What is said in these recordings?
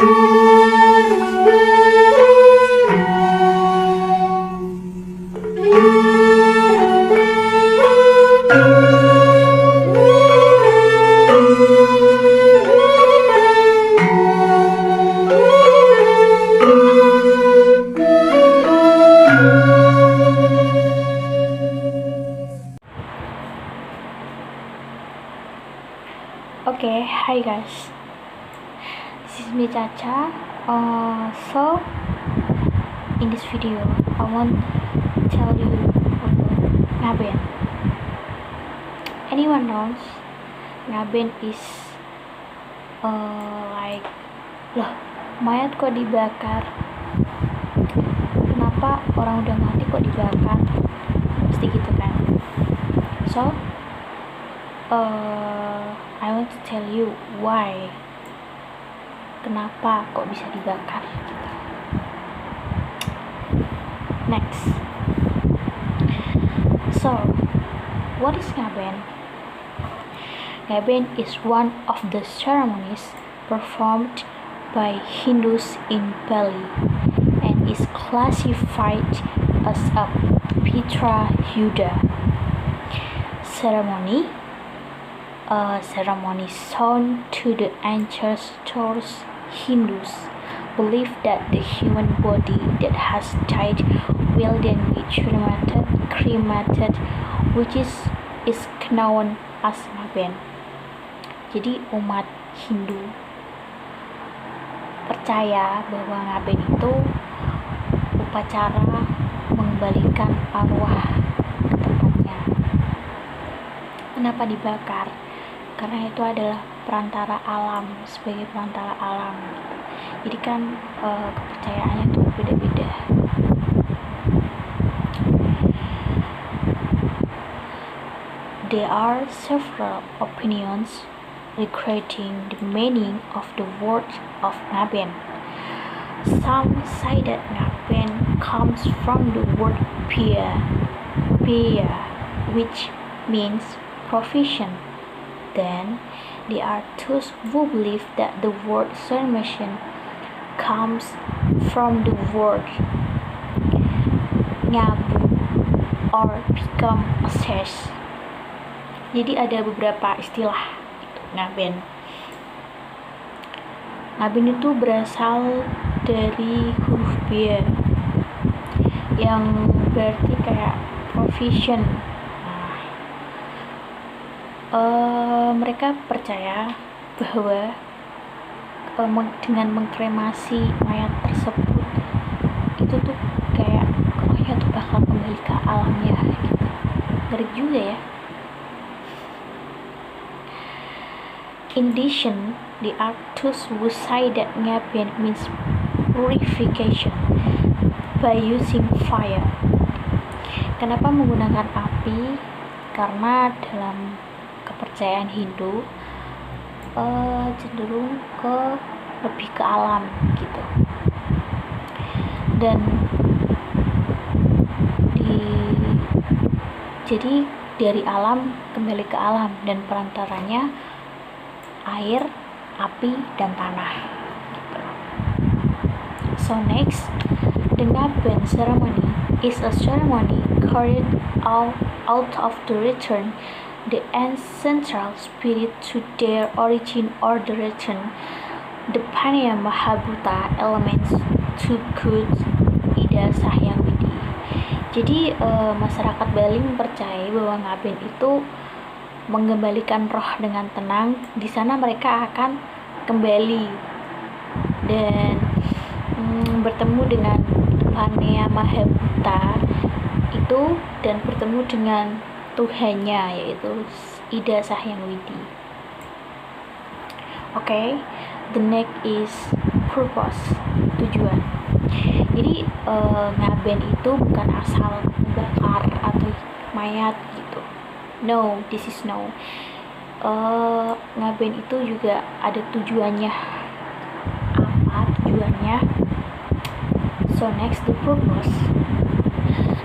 Okay, hi guys, this is me Caca. So in this video I want to tell you about Ngaben. Anyone knows Ngaben is like, loh, mayat kok dibakar? Kenapa orang udah mati kok dibakar? Pasti gitu kan. So I want to tell you why, kenapa kok bisa dibakar gitu. Next, so what is Ngaben? Ngaben is one of the ceremonies performed by Hindus in Bali and is classified as a Pitra Yuddha ceremony. A ceremony shown to the ancestors. Hindus believe that the human body that has died will then be cremated, which is known as Ngaben. Jadi umat Hindu percaya bahwa Ngaben itu upacara mengembalikan arwah ke tempatnya. Kenapa dibakar? Karena itu adalah perantara alam, sebagai perantara alam. Jadi kan kepercayaannya itu beda-beda. There are several opinions regarding the meaning of the word of Ngaben. Some say that Ngaben comes from the word Pia, which means provision. Then there are those who believe that the word Sarmatian comes from the word ngabu or become assess. Jadi ada beberapa istilah gitu, Ngaben. Ngaben itu berasal dari huruf B yang berarti kayak provision. Mereka percaya bahwa dengan mengkremasi mayat tersebut itu tuh kayak rohnya tuh bakal kembali ke alamnya gitu. Ngeri juga ya. In addition, the artists who say that Ngaben means purification by using fire. Kenapa menggunakan api? Karena dalam kepercayaan Hindu cenderung lebih ke alam gitu, dan jadi dari alam kembali ke alam, dan perantaranya air, api, dan tanah gitu. So next, the Ngaben ceremony is a ceremony carried out of the return the ancestral spirit to their origin or the return the Panya Mahabhuta elements to good Ida Sahyang Widi. Jadi masyarakat Bali percaya bahwa Ngaben itu mengembalikan roh dengan tenang. Di sana mereka akan kembali dan bertemu dengan Panya Mahabhuta itu, dan bertemu dengan Tuhannya, yaitu Ida Sahyang Widi. Okay, the next is purpose, tujuan. Jadi Ngaben itu bukan asal bakar atau mayat gitu. No, this is no. Ngaben itu juga ada tujuannya. Apa tujuannya? So next, the purpose.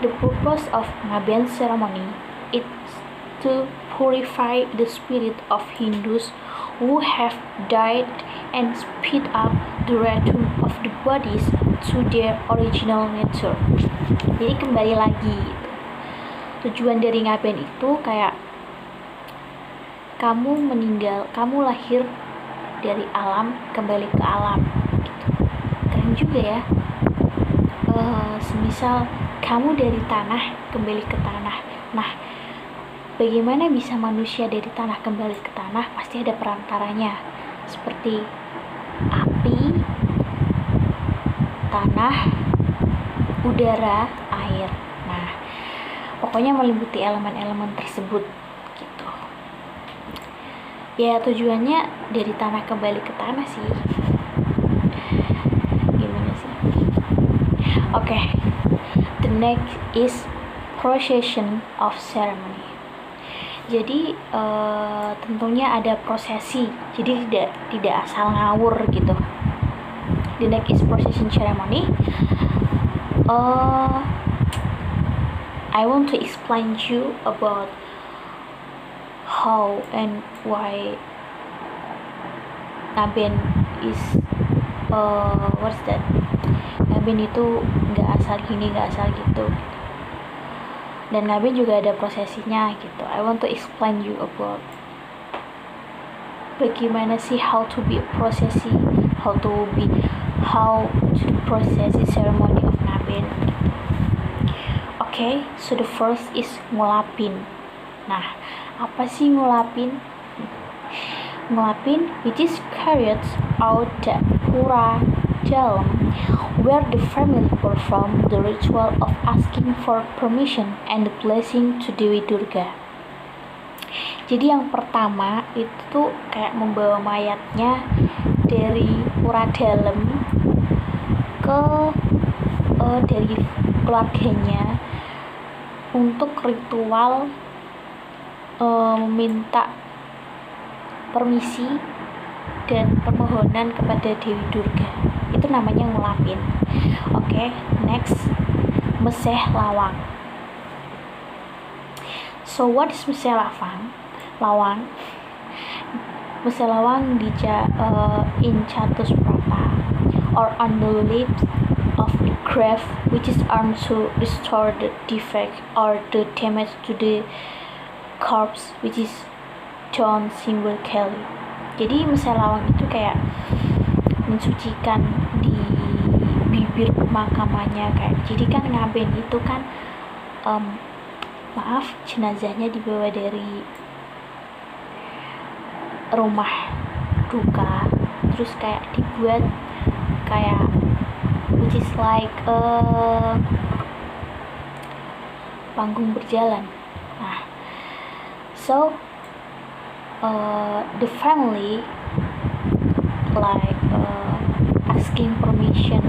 The purpose of Ngaben ceremony is to purify the spirit of Hindus who have died and speed up the return of the bodies to their original nature. Jadi kembali lagi gitu. Tujuan dari ngaben itu kayak kamu meninggal, kamu lahir dari alam kembali ke alam gitu. Keren juga ya. Semisal kamu dari tanah kembali ke tanah. Nah, bagaimana bisa manusia dari tanah kembali ke tanah? Pasti ada perantaranya, seperti api, tanah, udara, air. Nah, pokoknya meliputi elemen-elemen tersebut gitu. Ya, tujuannya dari tanah kembali ke tanah sih. Gimana sih? Oke. The next is procession of ceremony. Jadi tentunya ada prosesi, jadi tidak asal ngawur gitu. The next is procession ceremony. I want to explain you about how and why ngaben is what's that? Ngaben itu nggak asal gini, nggak asal gitu. Dan ngaben juga ada prosesinya gitu. I want to explain you about bagaimana sih how to be prosesi, how to process the ceremony of ngaben. Okay, so the first is ngulapin. Nah, apa sih ngulapin? Ngulapin, which is carried out the pura dalam, where the family perform the ritual of asking for permission and the blessing to Dewi Durga. Jadi yang pertama itu tuh kayak membawa mayatnya dari pura dalam ke dari keluarganya untuk ritual meminta permisi dan permohonan kepada Dewi Durga. Itu namanya ngulapin. Oke, next, meseh lawang. So what is meseh lawang? Meseh lawang in Chatus Prata or on the lips of the grave, which is armed to restore the defect or the damage to the corpse, which is done symbolically. Jadi meseh lawang itu kayak mensucikan di bibir pemakamannya kayak. Jadi kan ngaben itu kan jenazahnya dibawa dari rumah duka, terus kayak dibuat kayak which is like panggung berjalan. Nah, so the family like asking permission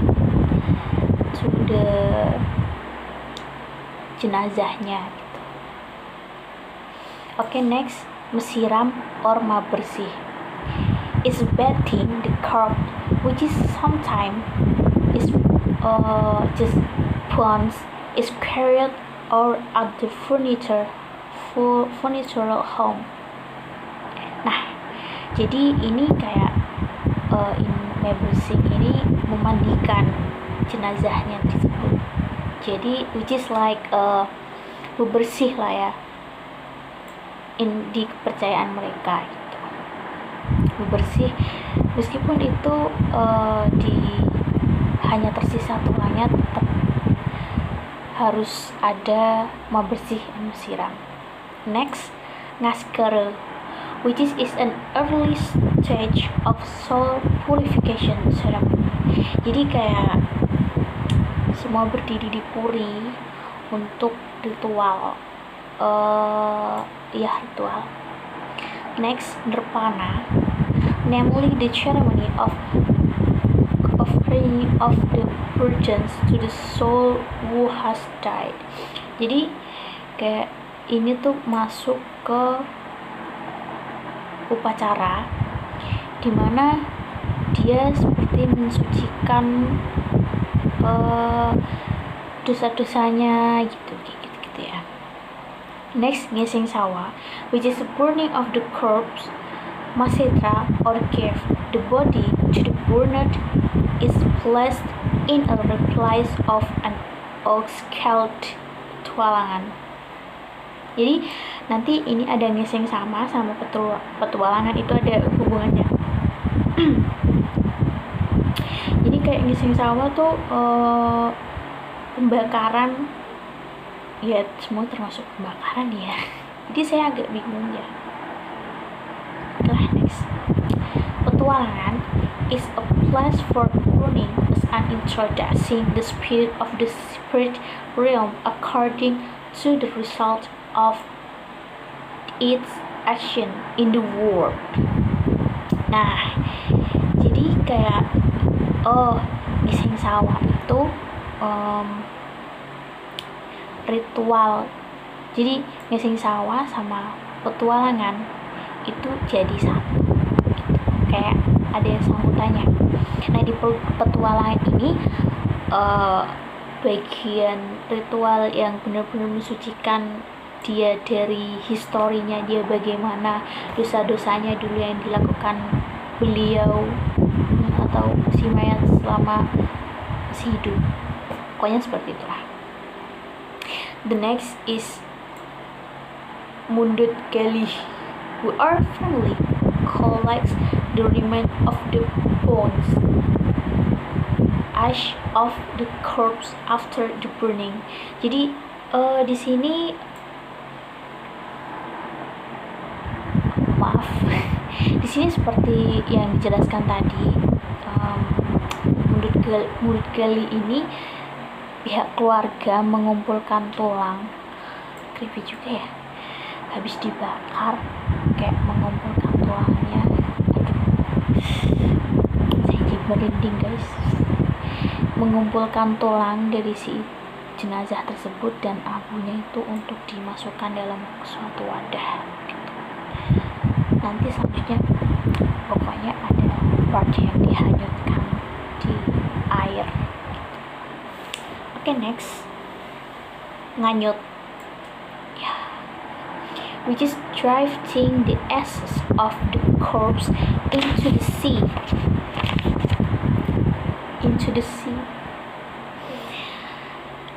to the jenazahnya gitu. Okay, next, mesiram or mabersih is bathing the corpse, which is sometimes is just once is carried or at the furnitural home. Nah, jadi ini kayak mabersih ini memandikan jenazahnya tersebut. Jadi which is like bebersih lah ya, di kepercayaan mereka gitu. Bebersih meskipun itu hanya tersisa tulangnya, tetap harus ada mabersih dan mesiram. Next, ngaskere, which is an early stage of soul purification ceremony. Jadi kayak semua berdiri di puri untuk ritual ritual. Next, nirvana, namely the ceremony of offering of the virgins to the soul who has died. Jadi kayak ini tuh masuk ke upacara dimana dia seperti mensucikan dosa-dosanya gitu ya. Next, ngesing sawa, which is the burning of the corpse, masetra or give the body to the burned is placed in a replies of an occult petualangan. Jadi nanti ini ada ngising sama petualangan, itu ada hubungannya. Jadi kayak ngising sama tuh pembakaran, ya semua termasuk pembakaran ya. Jadi saya agak bingung ya. Next, petualangan is a place for learning as an introducing the spirit of the spirit realm according to the result of its action in the world. Nah, jadi kayak ngising sawah itu ritual. Jadi ngising sawah sama petualangan itu jadi satu gitu. Kayak ada sambutannya. Nah, di petualangan ini bagian ritual yang benar-benar mensucikan dia dari historinya dia, bagaimana dosa-dosanya dulu yang dilakukan beliau atau si mayat selama masih hidup. Pokoknya seperti itulah. The next is Mundut Gali, who our family collects the remains of the bones, ash of the corpse after the burning. Jadi di sini di sini seperti yang dijelaskan tadi, Mundut Gali ini pihak keluarga mengumpulkan tulang, creepy juga ya, habis dibakar kayak mengumpulkan tulangnya. Saya jadi merinding guys. Mengumpulkan tulang dari si jenazah tersebut dan abunya itu untuk dimasukkan dalam suatu wadah gitu. Nanti selanjutnya pokoknya ada part yang dihanyutkan di air. Oke, next, nganyut ya, which is drifting the ashes of the corpse into the sea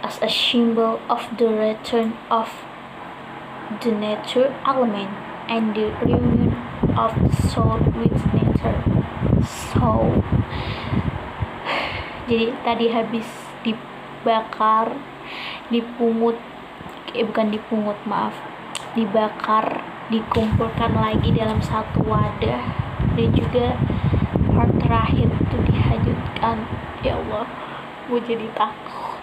as a symbol of the return of the nature element and the reunion of the soul with nature. So, jadi tadi habis dibakar, dibakar, dikumpulkan lagi dalam satu wadah, dan juga part terakhir itu dihanyutkan. Ya Allah, gue jadi takut.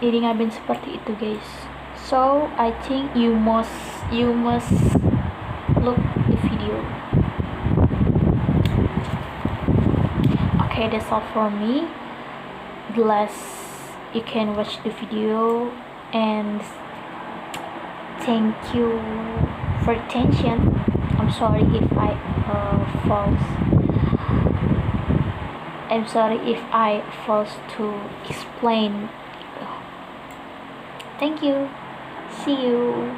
Jadi ngapain seperti itu guys. So I think you must look the video. Okay, that's all for me. Glad you can watch the video, and thank you for attention. I'm sorry if I fails to explain. Thank you. See you.